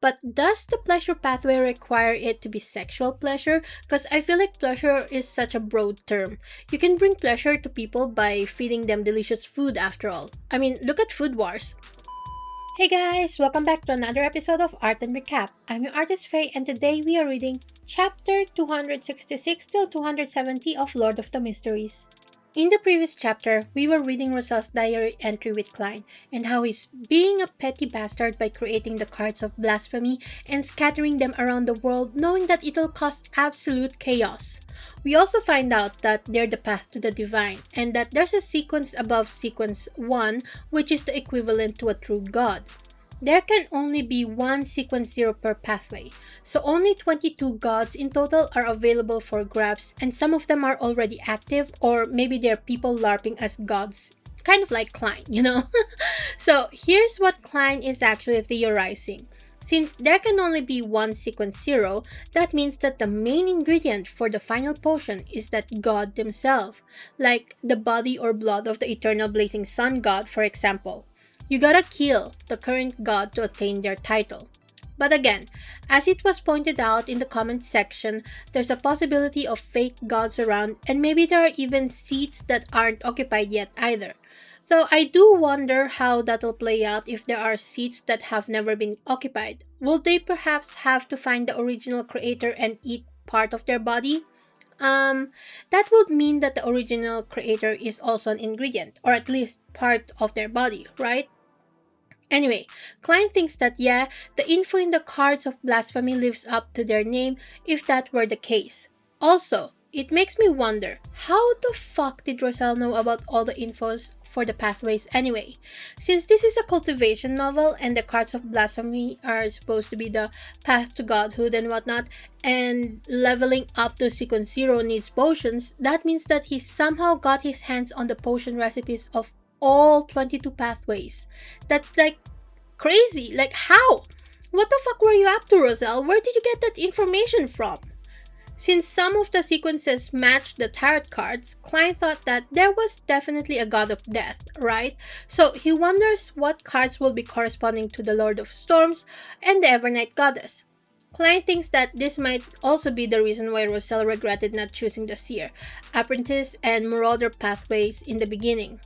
But does the pleasure pathway require it to be sexual pleasure? Because I feel like pleasure is such a broad term. You can bring pleasure to people by feeding them delicious food after all. I mean, look at Food Wars. Hey guys, welcome back to another episode of Art and Recap. I'm your artist Faye, and today we are reading chapter 266 till 270 of Lord of the Mysteries. In the previous chapter, we were reading Roselle's diary entry with Klein and how he's being a petty bastard by creating the cards of blasphemy and scattering them around the world knowing that it'll cause absolute chaos. We also find out that they're the path to the divine and that there's a sequence above sequence 1 which is the equivalent to a true god. There can only be one sequence 0 per pathway, so only 22 gods in total are available for grabs, and some of them are already active, or maybe they're people LARPing as gods. Kind of like Klein, you know? So here's what Klein is actually theorizing. Since there can only be one sequence 0, that means that the main ingredient for the final potion is that god themselves, like the body or blood of the eternal blazing sun god, for example. You gotta kill the current god to attain their title. But again, as it was pointed out in the comment section, there's a possibility of fake gods around, and maybe there are even seats that aren't occupied yet either. Though I do wonder how that'll play out if there are seats that have never been occupied. Will they perhaps have to find the original creator and eat part of their body? That would mean that the original creator is also an ingredient, or at least part of their body, right? Anyway, Klein thinks that yeah, the info in the cards of blasphemy lives up to their name if that were the case. Also, it makes me wonder, how the fuck did Roselle know about all the infos for the pathways anyway? Since this is a cultivation novel and the cards of blasphemy are supposed to be the path to godhood and whatnot, and leveling up to sequence 0 needs potions, that means that he somehow got his hands on the potion recipes of all 22 pathways. That's like crazy. Like how? What the fuck were you up to, Roselle? Where did you get that information from? Since some of the sequences matched the tarot cards, Klein thought that there was definitely a god of death, right? So he wonders what cards will be corresponding to the Lord of Storms and the Evernight Goddess. Klein thinks that this might also be the reason why Roselle regretted not choosing the Seer, Apprentice, and Marauder pathways in the beginning.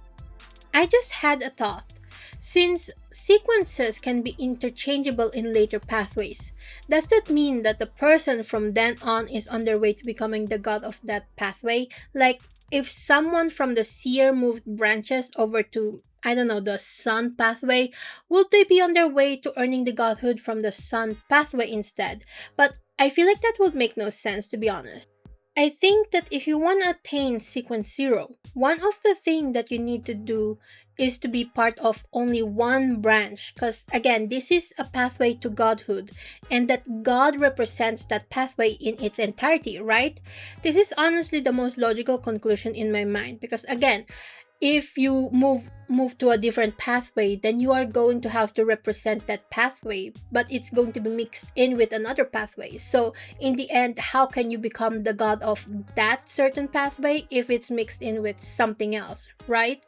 I just had a thought. Since sequences can be interchangeable in later pathways, does that mean that the person from then on is on their way to becoming the god of that pathway? Like, if someone from the Seer moved branches over to, I don't know, the Sun pathway, would they be on their way to earning the godhood from the Sun pathway instead? But I feel like that would make no sense, to be honest. I think that if you want to attain sequence 0, one of the things that you need to do is to be part of only one branch, because again, this is a pathway to godhood, and that God represents that pathway in its entirety, right? This is honestly the most logical conclusion in my mind, because again, if you move to a different pathway, then you are going to have to represent that pathway, but it's going to be mixed in with another pathway. So in the end, how can you become the god of that certain pathway if it's mixed in with something else, right?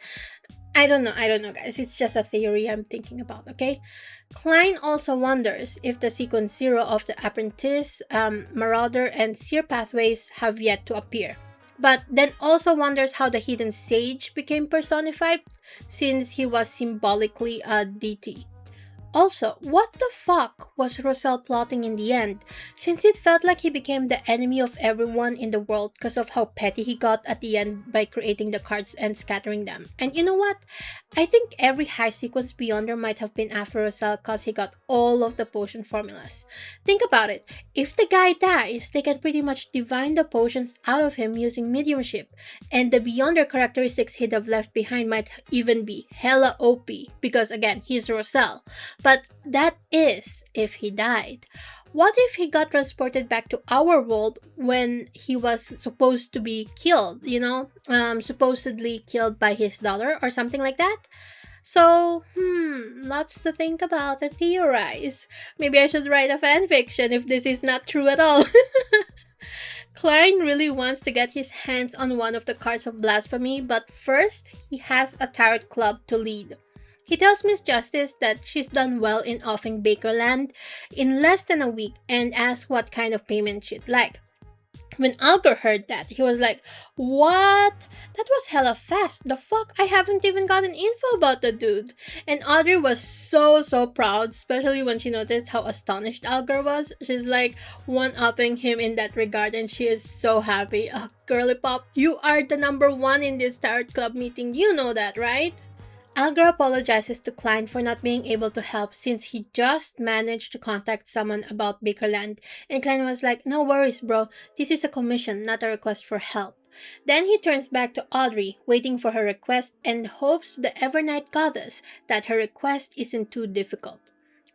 I don't know guys, it's just a theory I'm thinking about, okay? Klein also wonders if the sequence 0 of the Apprentice, Marauder, and Seer pathways have yet to appear. But then also wonders how the hidden sage became personified, since he was symbolically a deity. Also, what the fuck was Roselle plotting in the end, since it felt like he became the enemy of everyone in the world because of how petty he got at the end by creating the cards and scattering them. And you know what? I think every high sequence Beyonder might have been after Roselle because he got all of the potion formulas. Think about it. If the guy dies, they can pretty much divine the potions out of him using mediumship, and the Beyonder characteristics he'd have left behind might even be hella OP, because again, he's Roselle. But that is if he died. What if he got transported back to our world when he was supposed to be killed, supposedly killed by his daughter or something like that? So, lots to think about and theorize. Maybe I should write a fanfiction if this is not true at all. Klein really wants to get his hands on one of the cards of blasphemy, but first, he has a tarot club to lead. He tells Miss Justice that she's done well in offing Bakerland in less than a week and asks what kind of payment she'd like. When Algar heard that, he was like, "What? That was hella fast. The fuck? I haven't even gotten info about the dude." And Audrey was so proud, especially when she noticed how astonished Algar was. She's like one-upping him in that regard, and she is so happy. Girly pop, you are the number one in this Tarot Club meeting. You know that, right? Algar apologizes to Klein for not being able to help since he just managed to contact someone about Bakerland, and Klein was like, "No worries, bro. This is a commission, not a request for help." Then he turns back to Audrey, waiting for her request, and hopes to the Evernight Goddess that her request isn't too difficult.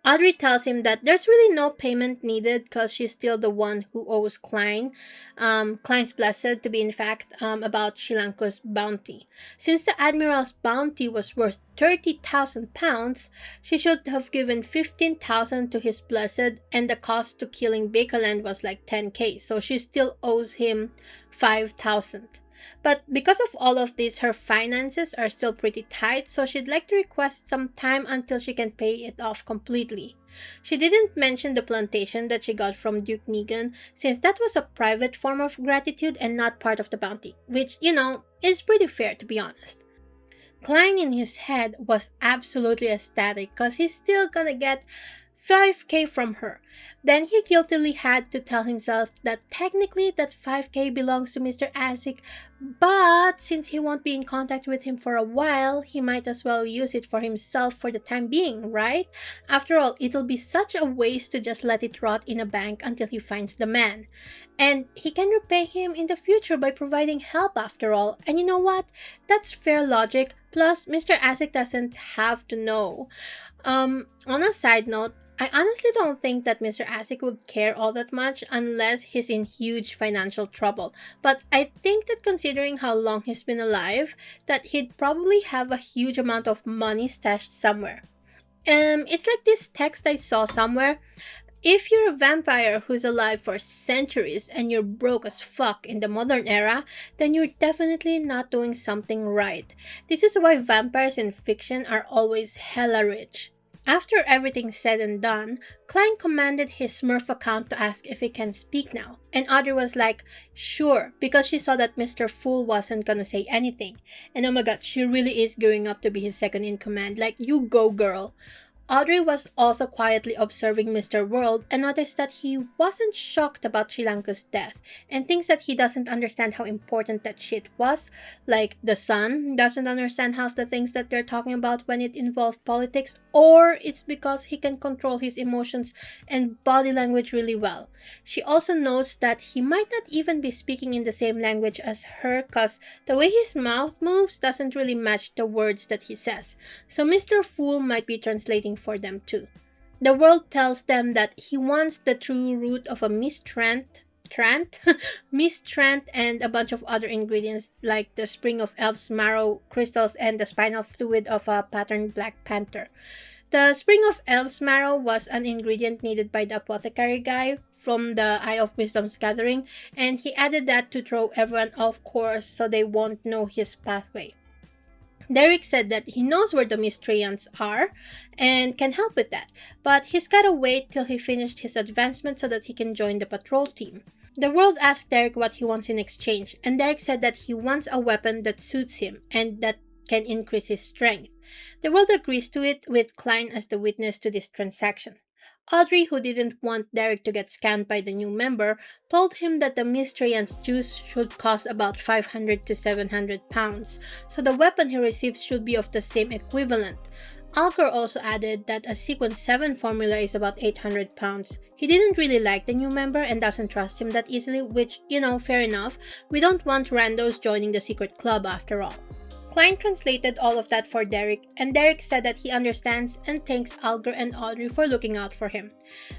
Audrey tells him that there's really no payment needed because she's still the one who owes Klein. Klein's blessed to be in fact about Shilanko's bounty. Since the Admiral's bounty was worth 30,000 pounds, she should have given 15,000 to his blessed, and the cost to killing Bakerland was like 10k, so she still owes him 5,000. But because of all of this, her finances are still pretty tight, so she'd like to request some time until she can pay it off completely. She didn't mention the plantation that she got from Duke Negan, since that was a private form of gratitude and not part of the bounty, which, is pretty fair to be honest. Klein in his head was absolutely ecstatic because he's still gonna get 5k from her. Then he guiltily had to tell himself that technically that 5k belongs to Mr. Asic, but since he won't be in contact with him for a while, he might as well use it for himself for the time being, right? After all, it'll be such a waste to just let it rot in a bank until he finds the man. And he can repay him in the future by providing help after all. And you know what? That's fair logic. Plus, Mr. Asic doesn't have to know. On a side note, I honestly don't think that Mr. Asic would care all that much unless he's in huge financial trouble. But I think that considering how long he's been alive, that he'd probably have a huge amount of money stashed somewhere. It's like this text I saw somewhere. If you're a vampire who's alive for centuries and you're broke as fuck in the modern era, then you're definitely not doing something right. This is why vampires in fiction are always hella rich. After everything's said and done, Klein commanded his Smurf account to ask if he can speak now, and Audrey was like, sure, because she saw that Mr. Fool wasn't gonna say anything. And oh my god, she really is gearing up to be his second in command, like, you go girl. Audrey was also quietly observing Mr. World and noticed that he wasn't shocked about Shilanko's death and thinks that he doesn't understand how important that shit was. Like, the son doesn't understand half the things that they're talking about when it involves politics, or it's because he can control his emotions and body language really well. She also notes that he might not even be speaking in the same language as her because the way his mouth moves doesn't really match the words that he says. So Mr. Fool might be translating for them too. The world tells them that he wants the true root of a Miss Trent and a bunch of other ingredients like the spring of elf's marrow crystals and the spinal fluid of a patterned black panther. The spring of elf's marrow was an ingredient needed by the apothecary guy from the Eye of Wisdom's gathering, and he added that to throw everyone off course so they won't know his pathway. Derek said that he knows where the Mistreants are and can help with that, but he's gotta wait till he finished his advancement so that he can join the patrol team. The world asked Derek what he wants in exchange, and Derek said that he wants a weapon that suits him and that can increase his strength. The world agrees to it, with Klein as the witness to this transaction. Audrey, who didn't want Derek to get scammed by the new member, told him that the Mistreant's juice should cost about 500 to 700 pounds, so the weapon he receives should be of the same equivalent. Algar also added that a Sequence 7 formula is about 800 pounds. He didn't really like the new member and doesn't trust him that easily, which, fair enough. We don't want randos joining the secret club after all. Klein translated all of that for Derek, and Derek said that he understands and thanks Algar and Audrey for looking out for him.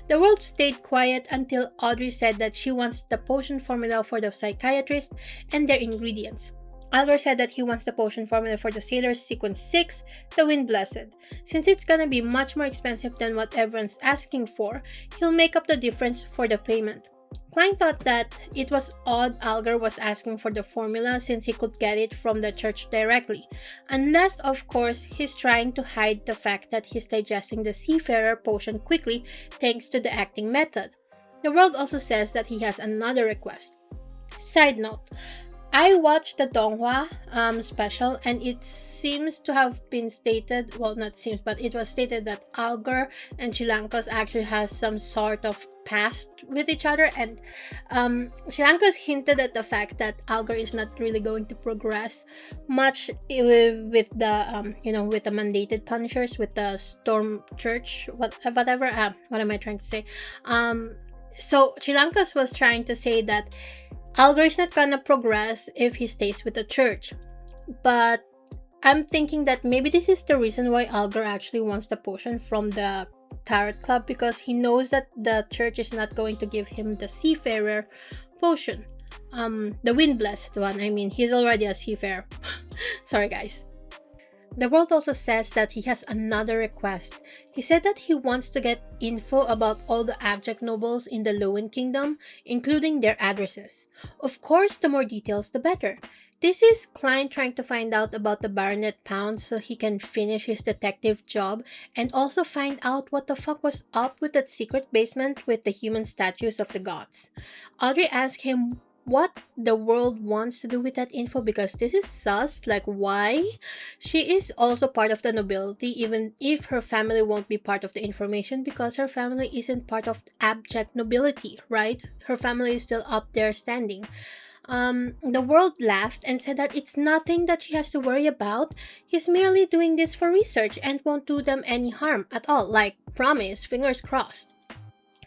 The world stayed quiet until Audrey said that she wants the potion formula for the psychiatrist and their ingredients. Algar said that he wants the potion formula for the Sailor's Sequence 6, the Wind Blessed. Since it's gonna be much more expensive than what everyone's asking for, he'll make up the difference for the payment. Klein thought that it was odd Algar was asking for the formula since he could get it from the church directly, unless, of course, he's trying to hide the fact that he's digesting the seafarer potion quickly thanks to the acting method. The world also says that he has another request. Side note, I watched the Donghua special, and it seems to have been stated, well, not seems, but it was stated that Algar and Chilankos actually has some sort of past with each other, and Chilankos hinted at the fact that Algar is not really going to progress much with the, with the mandated punishers, with the Storm Church, whatever, what am I trying to say? So Chilankos was trying to say that Algar is not gonna progress if he stays with the church. But I'm thinking that maybe this is the reason why Algar actually wants the potion from the Tarot Club, because he knows that the church is not going to give him the Seafarer potion. The Wind Blessed one. I mean, he's already a seafarer. Sorry, guys. The world also says that he has another request. He said that he wants to get info about all the abject nobles in the Lowen Kingdom, including their addresses. Of course, the more details, the better. This is Klein trying to find out about the Baronet Pound so he can finish his detective job and also find out what the fuck was up with that secret basement with the human statues of the gods. Audrey asked him what the world wants to do with that info because this is sus, like why? She is also part of the nobility even if her family won't be part of the information because her family isn't part of abject nobility, right? Her family is still up there standing. The world laughed and said that it's nothing that she has to worry about. He's merely doing this for research and won't do them any harm at all, like promise, fingers crossed.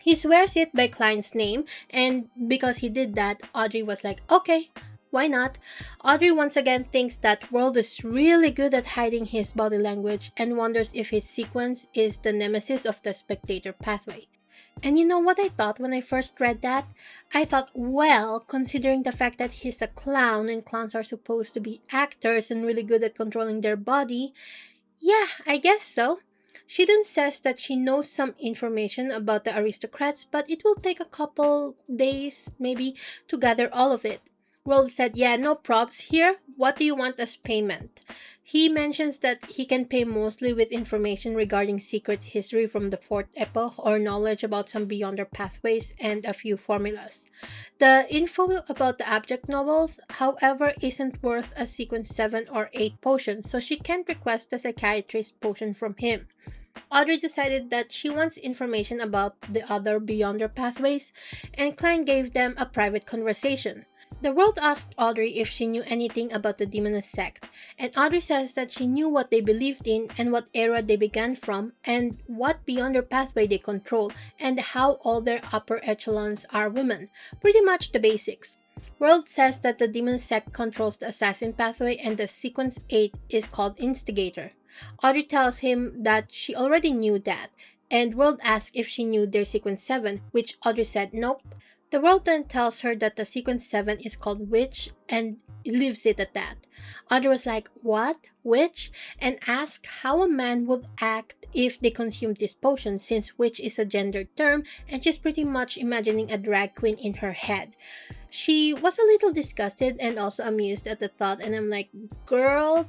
He swears it by Klein's name, and because he did that, Audrey was like, okay, why not? Audrey once again thinks that World is really good at hiding his body language and wonders if his sequence is the nemesis of the spectator pathway. And you know what I thought when I first read that? I thought, well, considering the fact that he's a clown and clowns are supposed to be actors and really good at controlling their body, yeah, I guess so. She then says that she knows some information about the aristocrats, but it will take a couple days, maybe, to gather all of it. World said, yeah, no props here. What do you want as payment? He mentions that he can pay mostly with information regarding secret history from the Fourth Epoch or knowledge about some Beyonder pathways and a few formulas. The info about the abject novels, however, isn't worth a sequence 7 or 8 potion, so she can't request the psychiatrist potion from him. Audrey decided that she wants information about the other Beyonder pathways, and Klein gave them a private conversation. The world asked Audrey if she knew anything about the Demonist sect, and Audrey says that she knew what they believed in and what era they began from, and what Beyonder pathway they control, and how all their upper echelons are women. Pretty much the basics. World says that the Demonist sect controls the Assassin pathway and the Sequence 8 is called Instigator. Audrey tells him that she already knew that, and World asks if she knew their Sequence 7, which Audrey said nope. The world then tells her that the Sequence 7 is called Witch and leaves it at that. Audrey was like, what? Witch? And asked how a man would act if they consumed this potion since witch is a gendered term and she's pretty much imagining a drag queen in her head. She was a little disgusted and also amused at the thought, and I'm like, girl,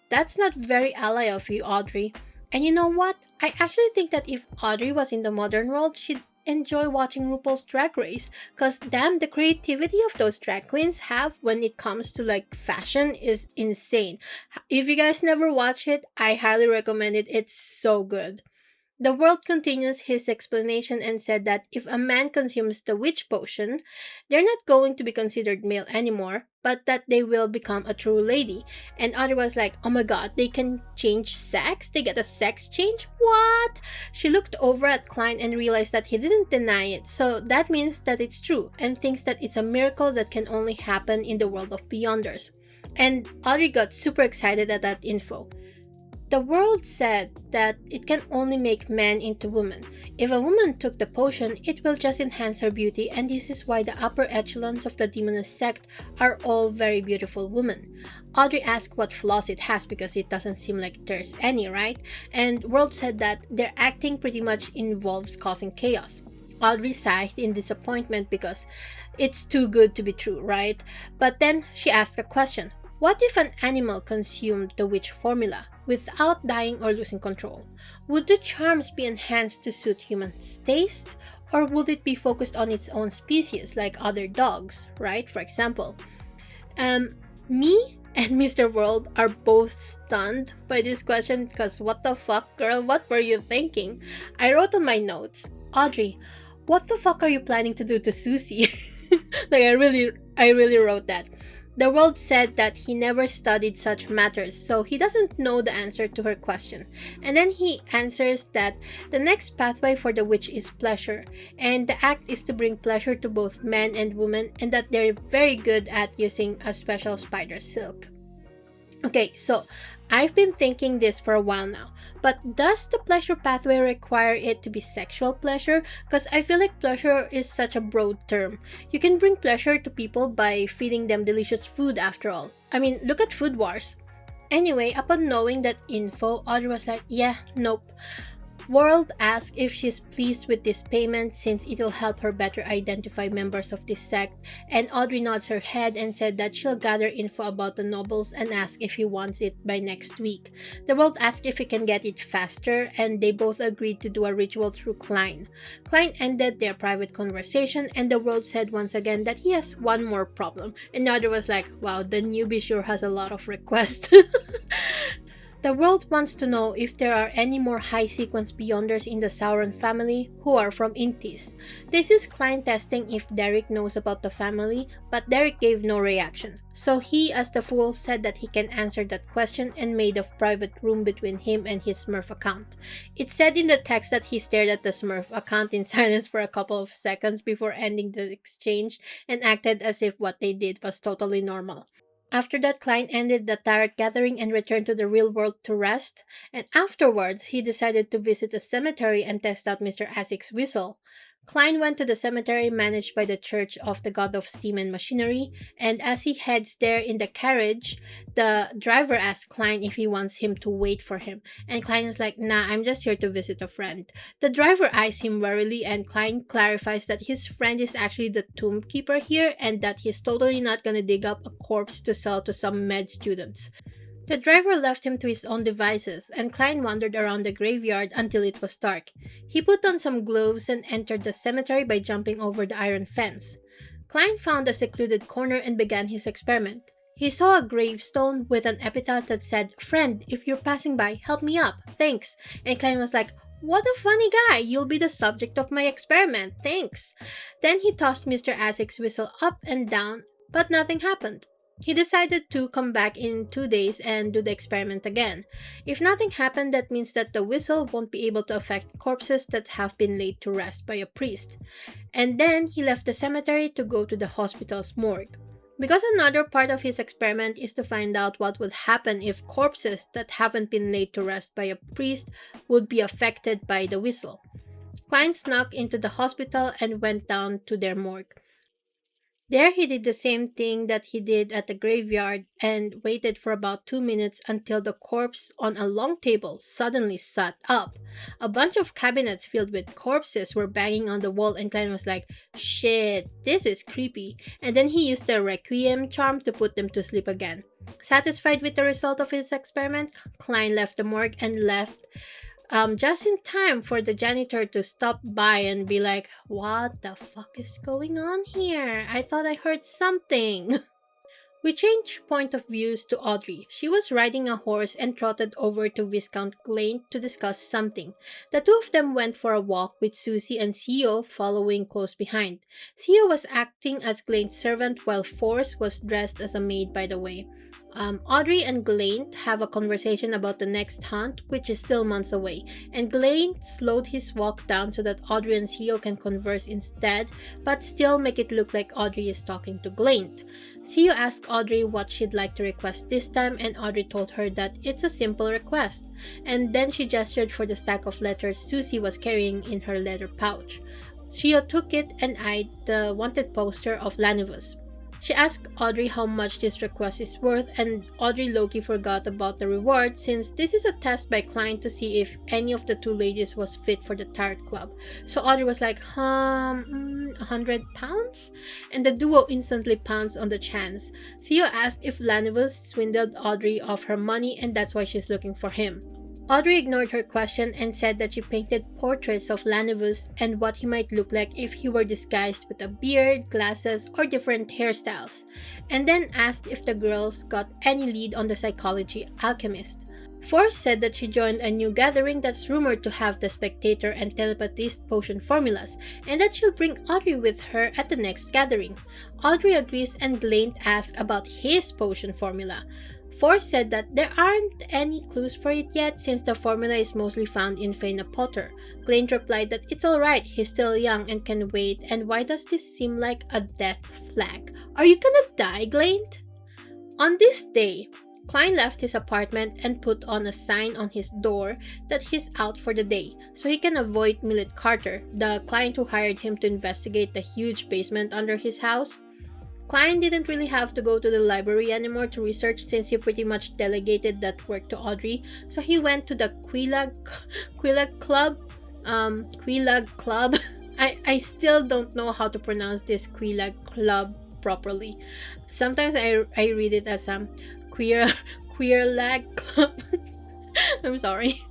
that's not very ally of you, Audrey. And you know what? I actually think that if Audrey was in the modern world, she'd enjoy watching RuPaul's Drag Race, cause damn, the creativity of those drag queens have when it comes to like fashion is insane. If you guys never watch it, I highly recommend it. It's so good. The world continues his explanation and said that if a man consumes the witch potion, they're not going to be considered male anymore, but that they will become a true lady. And Audrey was like, oh my god, they can change sex? They get a sex change? What? She looked over at Klein and realized that he didn't deny it, so that means that it's true, and thinks that it's a miracle that can only happen in the world of Beyonders. And Audrey got super excited at that info. The world said that it can only make men into women. If a woman took the potion, it will just enhance her beauty, and this is why the upper echelons of the Demonist sect are all very beautiful women. Audrey asked what flaws it has because it doesn't seem like there's any, right? And World said that their acting pretty much involves causing chaos. Audrey sighed in disappointment because it's too good to be true, right? But then she asked a question. What if an animal consumed the witch formula without dying or losing control? Would the charms be enhanced to suit human tastes? Or would it be focused on its own species, like other dogs, right? For example. Um, Me and Mr. World are both stunned by this question because what the fuck, girl? What were you thinking? I wrote on my notes, Audrey, what the fuck are you planning to do to Susie? Like I really wrote that. The world said that he never studied such matters, so he doesn't know the answer to her question. And then he answers that the next pathway for the witch is pleasure, and the act is to bring pleasure to both men and women, and that they're very good at using a special spider silk. Okay, so I've been thinking this for a while now, but does the pleasure pathway require it to be sexual pleasure? Because I feel like pleasure is such a broad term. You can bring pleasure to people by feeding them delicious food after all. I mean, look at Food Wars. Anyway, upon knowing that info, Audrey was like, yeah, nope. World asks if she's pleased with this payment since it'll help her better identify members of this sect, and Audrey nods her head and said that she'll gather info about the nobles and ask if he wants it by next week. The world asks if he can get it faster, and they both agreed to do a ritual through Klein. Klein ended their private conversation, and the world said once again that he has one more problem, and Audrey was like, wow, the newbie sure has a lot of requests. The world wants to know if there are any more high-sequence Beyonders in the Sauron family who are from Intis. This is Klein testing if Derek knows about the family, but Derek gave no reaction. So he, as the fool, said that he can answer that question and made a private room between him and his Smurf account. It said in the text that he stared at the Smurf account in silence for a couple of seconds before ending the exchange and acted as if what they did was totally normal. After that, Klein ended the tarot gathering and returned to the real world to rest, and afterwards, he decided to visit a cemetery and test out Mr. Asik's whistle. Klein went to the cemetery managed by the Church of the God of Steam and Machinery, and as he heads there in the carriage, the driver asks Klein if he wants him to wait for him, and Klein is like, nah, I'm just here to visit a friend. The driver eyes him warily, and Klein clarifies that his friend is actually the tomb keeper here, and that he's totally not gonna dig up a corpse to sell to some med students. The driver left him to his own devices, and Klein wandered around the graveyard until it was dark. He put on some gloves and entered the cemetery by jumping over the iron fence. Klein found a secluded corner and began his experiment. He saw a gravestone with an epitaph that said, "Friend, if you're passing by, help me up, thanks." And Klein was like, "What a funny guy, you'll be the subject of my experiment, thanks." Then he tossed Mr. Asik's whistle up and down, but nothing happened. He decided to come back in 2 days and do the experiment again. If nothing happened, that means that the whistle won't be able to affect corpses that have been laid to rest by a priest. And then he left the cemetery to go to the hospital's morgue. Because another part of his experiment is to find out what would happen if corpses that haven't been laid to rest by a priest would be affected by the whistle. Klein snuck into the hospital and went down to their morgue. There he did the same thing that he did at the graveyard and waited for about 2 minutes until the corpse on a long table suddenly sat up. A bunch of cabinets filled with corpses were banging on the wall, and Klein was like, shit, this is creepy. And then he used the Requiem charm to put them to sleep again. Satisfied with the result of his experiment, Klein left the morgue and left just in time for the janitor to stop by and be like, what the fuck is going on here? I thought I heard something. We changed point of views to Audrey. She was riding a horse and trotted over to Viscount Glaint to discuss something. The two of them went for a walk with Susie and Theo following close behind. Theo was acting as Glaint's servant while Force was dressed as a maid by the way. Audrey and Glaint have a conversation about the next hunt, which is still months away, and Glaint slowed his walk down so that Audrey and Theo can converse instead, but still make it look like Audrey is talking to Glaint. Theo asked Audrey what she'd like to request this time, and Audrey told her that it's a simple request, and then she gestured for the stack of letters Susie was carrying in her leather pouch. Theo took it and eyed the wanted poster of Lanivus. She asked Audrey how much this request is worth, and Audrey low-key forgot about the reward since this is a test by Klein to see if any of the two ladies was fit for the tarot club. So Audrey was like, 100 pounds? And the duo instantly pounced on the chance. Theo asked if Lanivus swindled Audrey of her money and that's why she's looking for him. Audrey ignored her question and said that she painted portraits of Lanivus and what he might look like if he were disguised with a beard, glasses, or different hairstyles, and then asked if the girls got any lead on the psychology alchemist. Force said that she joined a new gathering that's rumored to have the spectator and telepathist potion formulas, and that she'll bring Audrey with her at the next gathering. Audrey agrees and Glaint asks about his potion formula. Force said that there aren't any clues for it yet since the formula is mostly found in Feyna Potter. Glaint replied that it's alright, he's still young and can wait, and why does this seem like a death flag? Are you gonna die, Glaint? On this day, Klein left his apartment and put on a sign on his door that he's out for the day, so he can avoid Millet Carter, the client who hired him to investigate the huge basement under his house. Klein didn't really have to go to the library anymore to research since he pretty much delegated that work to Audrey, so he went to the Quillag Club. I still don't know how to pronounce this Quillag Club properly. Sometimes I read it as queer lag club. I'm sorry.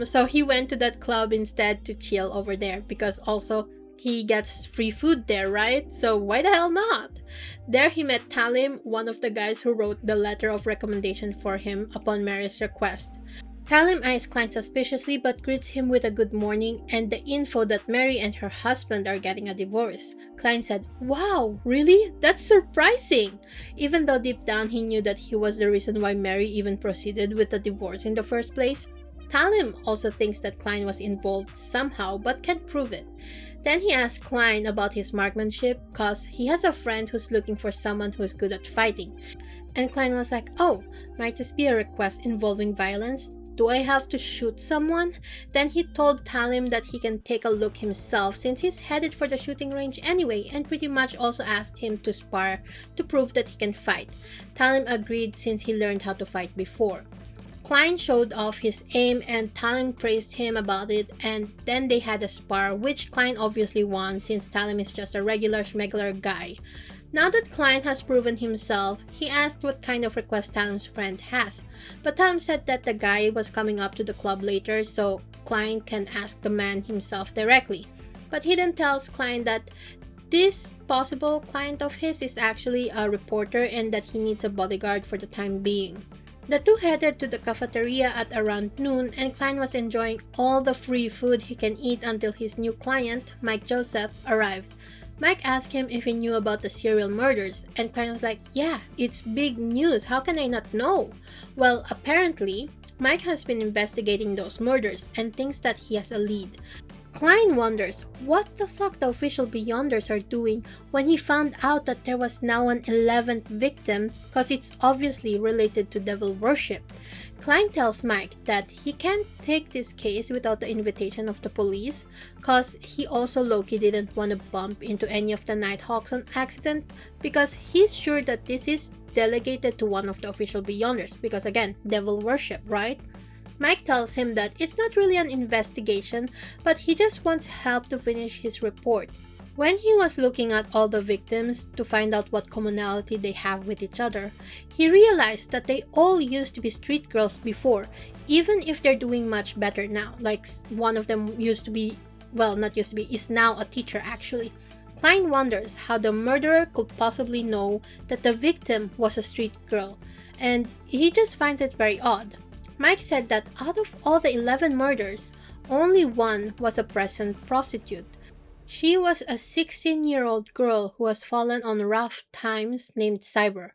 So he went to that club instead to chill over there because also he gets free food there, right? So why the hell not? There he met Talim, one of the guys who wrote the letter of recommendation for him upon Mary's request. Talim eyes Klein suspiciously but greets him with a good morning and the info that Mary and her husband are getting a divorce. Klein said, "Wow, really? That's surprising!" Even though deep down he knew that he was the reason why Mary even proceeded with the divorce in the first place. Talim also thinks that Klein was involved somehow but can't prove it. Then he asked Klein about his marksmanship cause he has a friend who's looking for someone who's good at fighting. And Klein was like, "Oh, might this be a request involving violence? Do I have to shoot someone?" Then he told Talim that he can take a look himself since he's headed for the shooting range anyway and pretty much also asked him to spar to prove that he can fight. Talim agreed since he learned how to fight before. Klein showed off his aim and Talim praised him about it and then they had a spar which Klein obviously won since Talim is just a regular schmegular guy. Now that Klein has proven himself, he asked what kind of request Talim's friend has, but Talim said that the guy was coming up to the club later so Klein can ask the man himself directly. But he then tells Klein that this possible client of his is actually a reporter and that he needs a bodyguard for the time being. The two headed to the cafeteria at around noon and Klein was enjoying all the free food he can eat until his new client, Mike Joseph, arrived. Mike asked him if he knew about the serial murders, and Klein was like, "Yeah, it's big news, how can I not know?" Well, apparently, Mike has been investigating those murders and thinks that he has a lead. Klein wonders what the fuck the official Beyonders are doing when he found out that there was now an 11th victim because it's obviously related to devil worship. Klein tells Mike that he can't take this case without the invitation of the police because he also low-key didn't want to bump into any of the Nighthawks on accident because he's sure that this is delegated to one of the official Beyonders because again, devil worship, right? Mike tells him that it's not really an investigation, but he just wants help to finish his report. When he was looking at all the victims to find out what commonality they have with each other, he realized that they all used to be street girls before, even if they're doing much better now. Like one of them used to be, well, not used to be, is now a teacher actually. Klein wonders how the murderer could possibly know that the victim was a street girl, and he just finds it very odd. Mike said that out of all the 11 murders, only one was a present prostitute. She was a 16-year-old girl who has fallen on rough times named Cyber.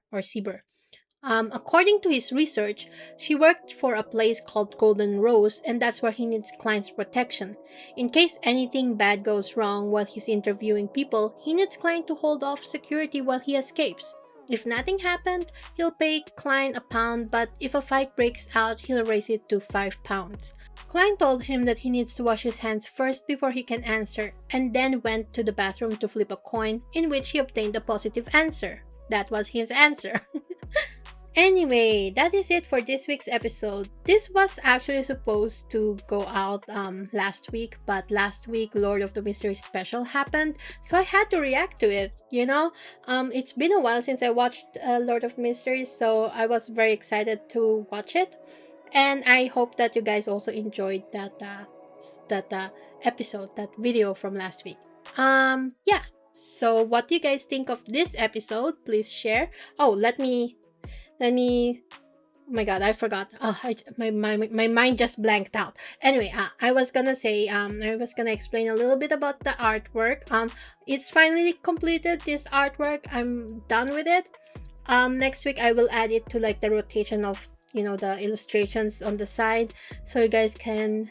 According to his research, she worked for a place called Golden Rose and that's where he needs Klein's protection. In case anything bad goes wrong while he's interviewing people, he needs Klein to hold off security while he escapes. If nothing happened, he'll pay Klein £1, but if a fight breaks out, he'll raise it to £5. Klein told him that he needs to wash his hands first before he can answer, and then went to the bathroom to flip a coin, in which he obtained a positive answer. That was his answer. Anyway, that is it for this week's episode. This was actually supposed to go out last week, but last week Lord of the Mysteries special happened, so I had to react to it, you know? It's been a while since I watched Lord of Mysteries, so I was very excited to watch it. And I hope that you guys also enjoyed that episode, that video from last week. Yeah. So what do you guys think of this episode? Please share. Oh, let me oh my god, I forgot. Oh, my mind just blanked out. Anyway, I was gonna say, I was gonna explain a little bit about the artwork. It's finally completed, this artwork. I'm done with it. Next week I will add it to like the rotation of, you know, the illustrations on the side, so you guys can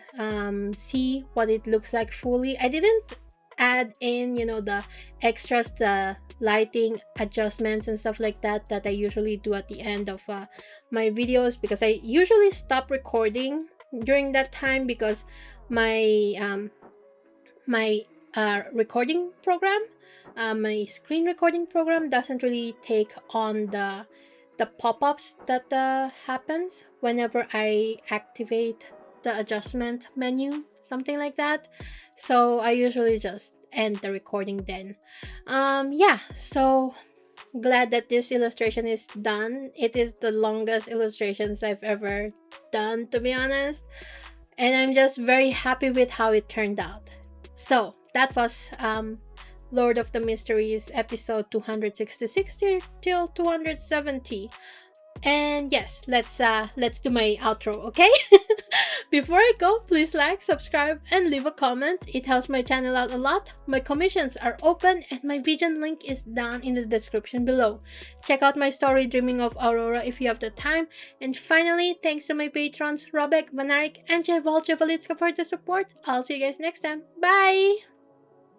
see what it looks like fully. I didn't add in, you know, the extras, the lighting adjustments and stuff like that that I usually do at the end of my videos, because I usually stop recording during that time because my recording program, my screen recording program doesn't really take on the pop-ups that happens whenever I activate the adjustment menu, something like that. So I usually just end the recording then. Yeah, so glad that this illustration is done. It is the longest illustrations I've ever done, to be honest, and I'm just very happy with how it turned out. So that was Lord of the Mysteries episode 266 till 270. And yes, let's do my outro, okay? Before I go, please like, subscribe, and leave a comment. It helps my channel out a lot. My commissions are open and my Vision link is down in the description below. Check out my story Dreaming of Aurora if you have the time. And finally, thanks to my patrons Robek, Vanarik, and Jeval Jevalitska for the support. I'll see you guys next time. Bye!